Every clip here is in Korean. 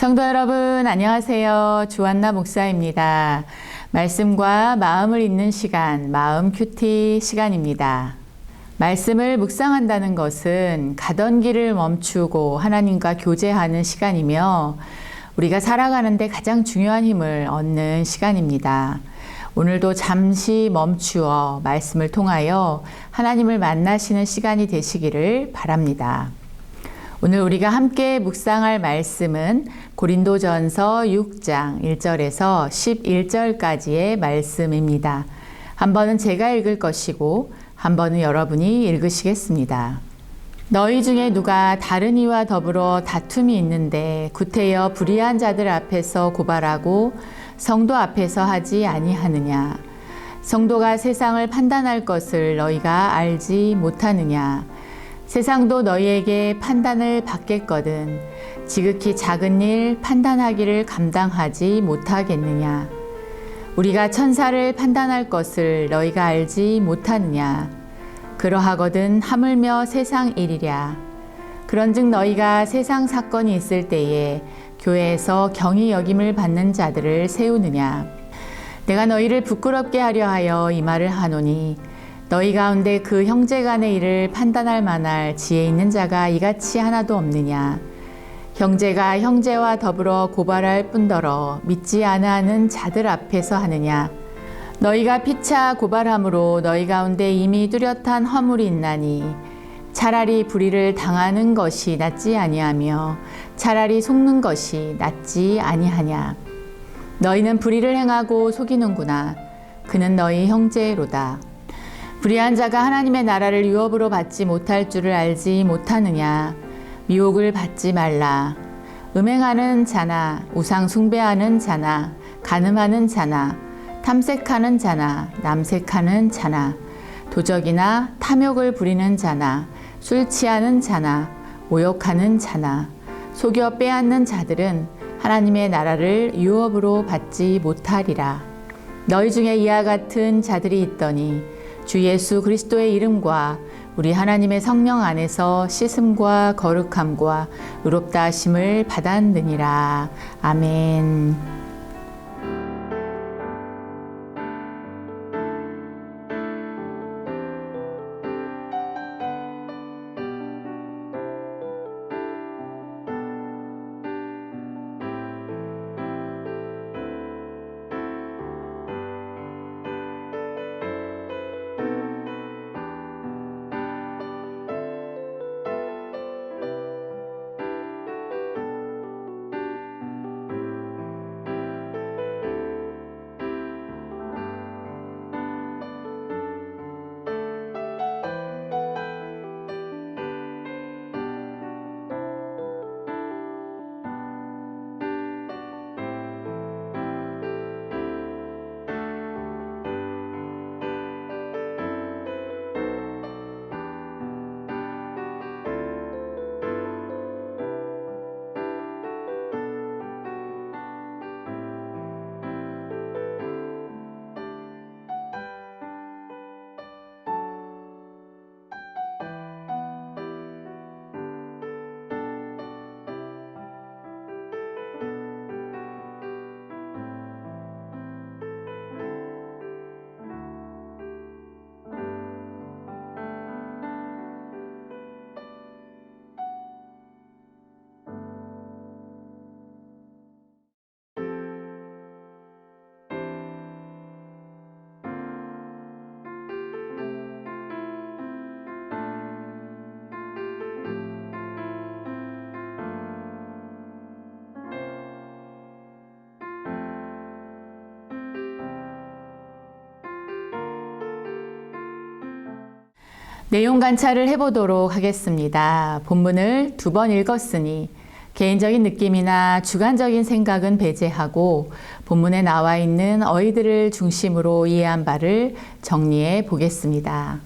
성도 여러분, 안녕하세요. 조한나 목사입니다. 말씀과 마음을 잇는 시간, 마음 큐티 시간입니다. 말씀을 묵상한다는 것은 가던 길을 멈추고 하나님과 교제하는 시간이며 우리가 살아가는데 가장 중요한 힘을 얻는 시간입니다. 오늘도 잠시 멈추어 말씀을 통하여 하나님을 만나시는 시간이 되시기를 바랍니다. 오늘 우리가 함께 묵상할 말씀은 고린도전서 6장 1절에서 11절까지의 말씀입니다. 한 번은 제가 읽을 것이고 한 번은 여러분이 읽으시겠습니다. 너희 중에 누가 다른 이와 더불어 다툼이 있는데 구태여 불의한 자들 앞에서 고발하고 성도 앞에서 하지 아니하느냐? 성도가 세상을 판단할 것을 너희가 알지 못하느냐? 세상도 너희에게 판단을 받겠거든 지극히 작은 일 판단하기를 감당하지 못하겠느냐? 우리가 천사를 판단할 것을 너희가 알지 못하느냐? 그러하거든 하물며 세상 일이랴. 그런즉 너희가 세상 사건이 있을 때에 교회에서 경히 여김을 받는 자들을 세우느냐? 내가 너희를 부끄럽게 하려 하여 이 말을 하노니 너희 가운데 그 형제 간의 일을 판단할 만할 지혜 있는 자가 이같이 하나도 없느냐? 형제가 형제와 더불어 고발할 뿐더러 믿지 아니하는 자들 앞에서 하느냐? 너희가 피차 고발함으로 너희 가운데 이미 뚜렷한 허물이 있나니 차라리 불의를 당하는 것이 낫지 아니하며 차라리 속는 것이 낫지 아니하냐? 너희는 불의를 행하고 속이는구나. 그는 너희 형제로다. 불의한 자가 하나님의 나라를 유업으로 받지 못할 줄을 알지 못하느냐? 미혹을 받지 말라. 음행하는 자나 우상 숭배하는 자나 간음하는 자나 탐색하는 자나 남색하는 자나 도적이나 탐욕을 부리는 자나 술 취하는 자나 모욕하는 자나 속여 빼앗는 자들은 하나님의 나라를 유업으로 받지 못하리라. 너희 중에 이와 같은 자들이 있더니 주 예수 그리스도의 이름과 우리 하나님의 성령 안에서 씻음과 거룩함과 의롭다 하심을 받았느니라. 아멘. 내용 관찰을 해보도록 하겠습니다. 본문을 2번 읽었으니 개인적인 느낌이나 주관적인 생각은 배제하고 본문에 나와 있는 어휘들을 중심으로 이해한 바를 정리해 보겠습니다.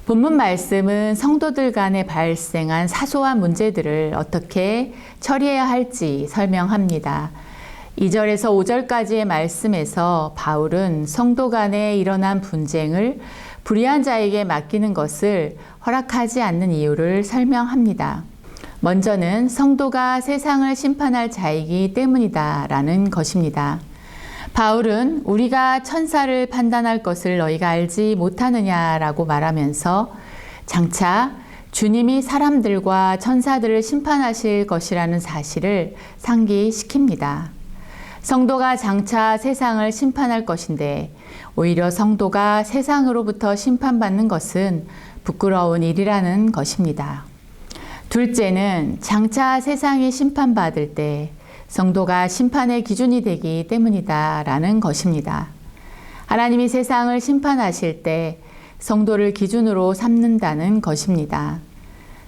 본문 말씀은 성도들 간에 발생한 사소한 문제들을 어떻게 처리해야 할지 설명합니다. 2절에서 5절까지의 말씀에서 바울은 성도 간에 일어난 분쟁을 불의한 자에게 맡기는 것을 허락하지 않는 이유를 설명합니다. 먼저는 성도가 세상을 심판할 자이기 때문이다라는 것입니다. 바울은 우리가 천사를 판단할 것을 너희가 알지 못하느냐라고 말하면서 장차 주님이 사람들과 천사들을 심판하실 것이라는 사실을 상기시킵니다. 성도가 장차 세상을 심판할 것인데 오히려 성도가 세상으로부터 심판받는 것은 부끄러운 일이라는 것입니다. 둘째는 장차 세상이 심판받을 때 성도가 심판의 기준이 되기 때문이다라는 것입니다. 하나님이 세상을 심판하실 때 성도를 기준으로 삼는다는 것입니다.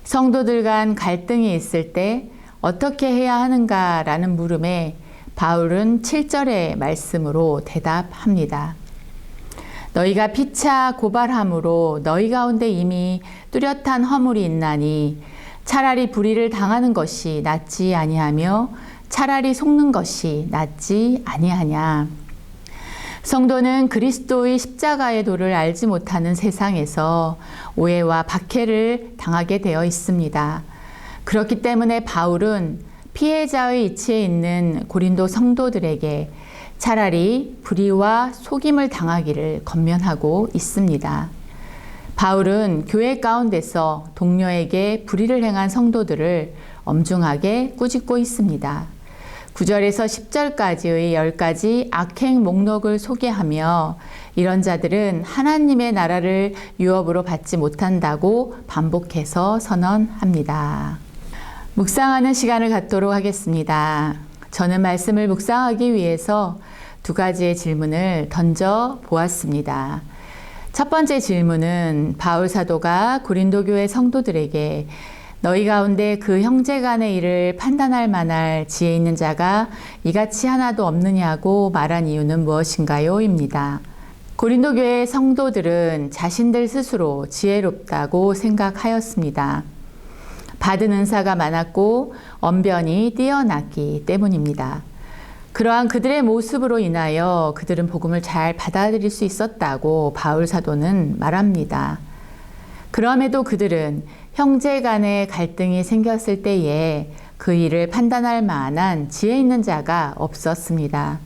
성도들 간 갈등이 있을 때 어떻게 해야 하는가라는 물음에 바울은 7절의 말씀으로 대답합니다. 너희가 피차 고발함으로 너희 가운데 이미 뚜렷한 허물이 있나니 차라리 불의를 당하는 것이 낫지 아니하며 차라리 속는 것이 낫지 아니하냐. 성도는 그리스도의 십자가의 도를 알지 못하는 세상에서 오해와 박해를 당하게 되어 있습니다. 그렇기 때문에 바울은 피해자의 위치에 있는 고린도 성도들에게 차라리 불의와 속임을 당하기를 권면하고 있습니다. 바울은 교회 가운데서 동료에게 불의를 행한 성도들을 엄중하게 꾸짖고 있습니다. 9절에서 10절까지의 10가지 악행 목록을 소개하며 이런 자들은 하나님의 나라를 유업으로 받지 못한다고 반복해서 선언합니다. 묵상하는 시간을 갖도록 하겠습니다. 저는 말씀을 묵상하기 위해서 2가지의 질문을 던져 보았습니다. 첫 번째 질문은 바울 사도가 고린도 교회 성도들에게 너희 가운데 그 형제 간의 일을 판단할 만할 지혜 있는 자가 이같이 하나도 없느냐고 말한 이유는 무엇인가요? 입니다. 고린도 교회 성도들은 자신들 스스로 지혜롭다고 생각하였습니다. 받은 은사가 많았고 언변이 뛰어났기 때문입니다. 그러한 그들의 모습으로 인하여 그들은 복음을 잘 받아들일 수 있었다고 바울 사도는 말합니다. 그럼에도 그들은 형제 간의 갈등이 생겼을 때에 그 일을 판단할 만한 지혜 있는 자가 없었습니다.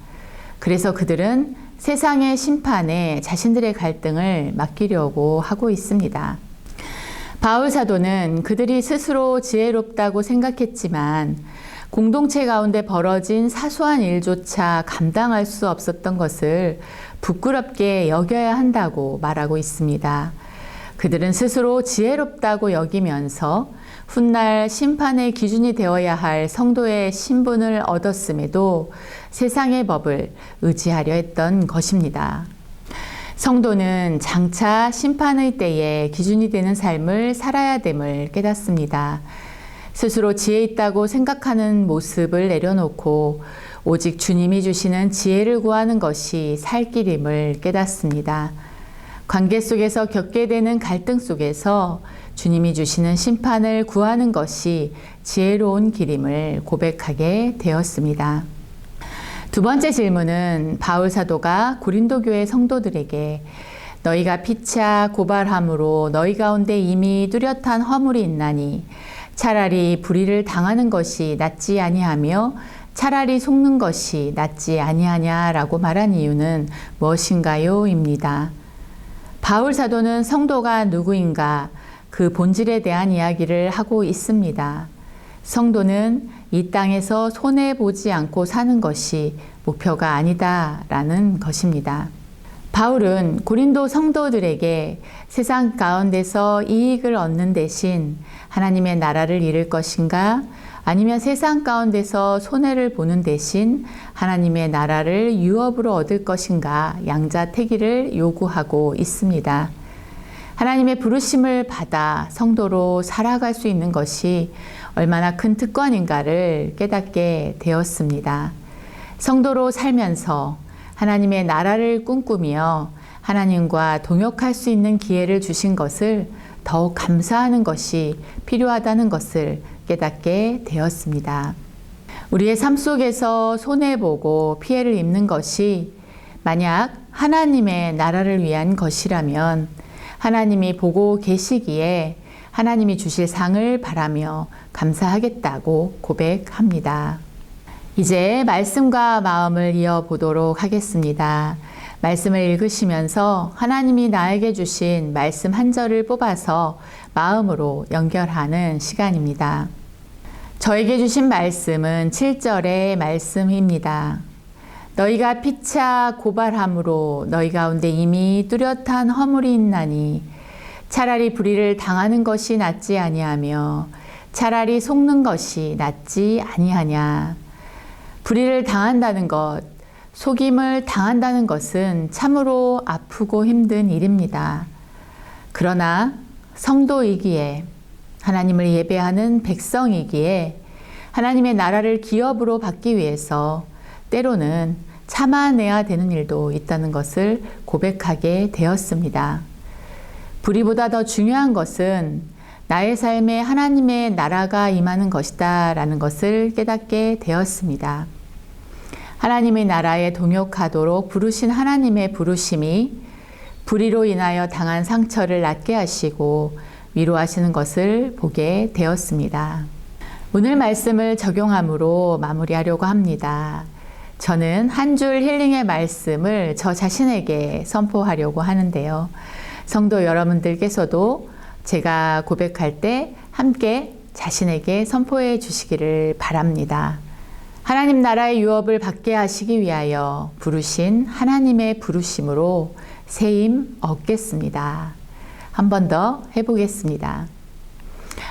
그래서 그들은 세상의 심판에 자신들의 갈등을 맡기려고 하고 있습니다. 바울 사도는 그들이 스스로 지혜롭다고 생각했지만 공동체 가운데 벌어진 사소한 일조차 감당할 수 없었던 것을 부끄럽게 여겨야 한다고 말하고 있습니다. 그들은 스스로 지혜롭다고 여기면서 훗날 심판의 기준이 되어야 할 성도의 신분을 얻었음에도 세상의 법을 의지하려 했던 것입니다. 성도는 장차 심판의 때에 기준이 되는 삶을 살아야 됨을 깨닫습니다. 스스로 지혜 있다고 생각하는 모습을 내려놓고 오직 주님이 주시는 지혜를 구하는 것이 살 길임을 깨닫습니다. 관계 속에서 겪게 되는 갈등 속에서 주님이 주시는 심판을 구하는 것이 지혜로운 길임을 고백하게 되었습니다. 두 번째 질문은 바울 사도가 고린도 교회 성도들에게 너희가 피차 고발함으로 너희 가운데 이미 뚜렷한 허물이 있나니 차라리 불의를 당하는 것이 낫지 아니하며 차라리 속는 것이 낫지 아니하냐라고 말한 이유는 무엇인가요? 입니다. 바울 사도는 성도가 누구인가 그 본질에 대한 이야기를 하고 있습니다. 성도는 이 땅에서 손해보지 않고 사는 것이 목표가 아니다라는 것입니다. 바울은 고린도 성도들에게 세상 가운데서 이익을 얻는 대신 하나님의 나라를 이룰 것인가 아니면 세상 가운데서 손해를 보는 대신 하나님의 나라를 유업으로 얻을 것인가 양자택일을 요구하고 있습니다. 하나님의 부르심을 받아 성도로 살아갈 수 있는 것이 얼마나 큰 특권인가를 깨닫게 되었습니다. 성도로 살면서 하나님의 나라를 꿈꾸며 하나님과 동역할 수 있는 기회를 주신 것을 더욱 감사하는 것이 필요하다는 것을 깨닫게 되었습니다. 우리의 삶 속에서 손해보고 피해를 입는 것이 만약 하나님의 나라를 위한 것이라면 하나님이 보고 계시기에 하나님이 주실 상을 바라며 감사하겠다고 고백합니다. 이제 말씀과 마음을 이어보도록 하겠습니다. 말씀을 읽으시면서 하나님이 나에게 주신 말씀 한 절을 뽑아서 마음으로 연결하는 시간입니다. 저에게 주신 말씀은 7절의 말씀입니다. 너희가 피차 고발함으로 너희 가운데 이미 뚜렷한 허물이 있나니 차라리 불의를 당하는 것이 낫지 아니하며 차라리 속는 것이 낫지 아니하냐. 불의를 당한다는 것, 속임을 당한다는 것은 참으로 아프고 힘든 일입니다. 그러나 성도이기에, 하나님을 예배하는 백성이기에 하나님의 나라를 기업으로 받기 위해서 때로는 참아내야 되는 일도 있다는 것을 고백하게 되었습니다. 불의보다 더 중요한 것은 나의 삶에 하나님의 나라가 임하는 것이다 라는 것을 깨닫게 되었습니다. 하나님의 나라에 동역하도록 부르신 하나님의 부르심이 불의로 인하여 당한 상처를 낫게 하시고 위로하시는 것을 보게 되었습니다. 오늘 말씀을 적용함으로 마무리하려고 합니다. 저는 한 줄 힐링의 말씀을 저 자신에게 선포하려고 하는데요. 성도 여러분들께서도 제가 고백할 때 함께 자신에게 선포해 주시기를 바랍니다. 하나님 나라의 유업을 받게 하시기 위하여 부르신 하나님의 부르심으로 새 힘 얻겠습니다. 한 번 더 해보겠습니다.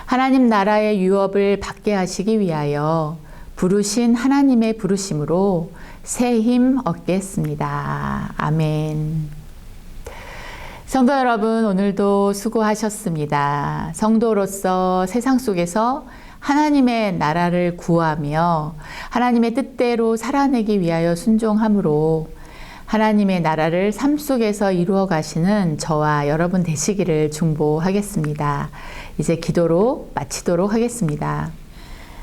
하나님 나라의 유업을 받게 하시기 위하여 부르신 하나님의 부르심으로 새 힘 얻겠습니다. 아멘. 성도 여러분, 오늘도 수고하셨습니다. 성도로서 세상 속에서 하나님의 나라를 구하며 하나님의 뜻대로 살아내기 위하여 순종함으로 하나님의 나라를 삶 속에서 이루어 가시는 저와 여러분 되시기를 중보하겠습니다. 이제 기도로 마치도록 하겠습니다.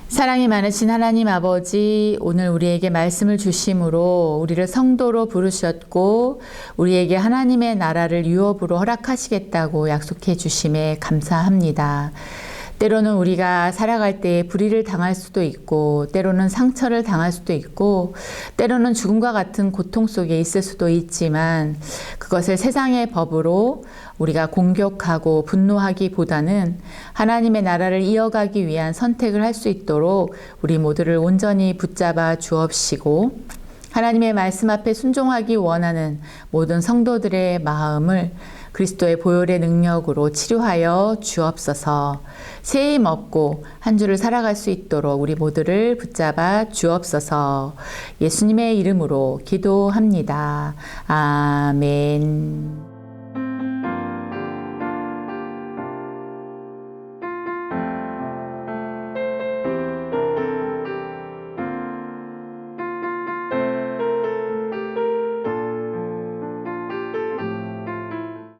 사랑이 많으신 하나님 아버지, 오늘 우리에게 말씀을 주심으로 우리를 성도로 부르셨고 우리에게 하나님의 나라를 유업으로 허락하시겠다고 약속해 주심에 감사합니다. 때로는 우리가 살아갈 때 불의를 당할 수도 있고 때로는 상처를 당할 수도 있고 때로는 죽음과 같은 고통 속에 있을 수도 있지만 그것을 세상의 법으로 우리가 공격하고 분노하기보다는 하나님의 나라를 이어가기 위한 선택을 할 수 있도록 우리 모두를 온전히 붙잡아 주옵시고 하나님의 말씀 앞에 순종하기 원하는 모든 성도들의 마음을 그리스도의 보혈의 능력으로 치료하여 주옵소서. 새 힘 얻고 한 주를 살아갈 수 있도록 우리 모두를 붙잡아 주옵소서. 예수님의 이름으로 기도합니다. 아멘.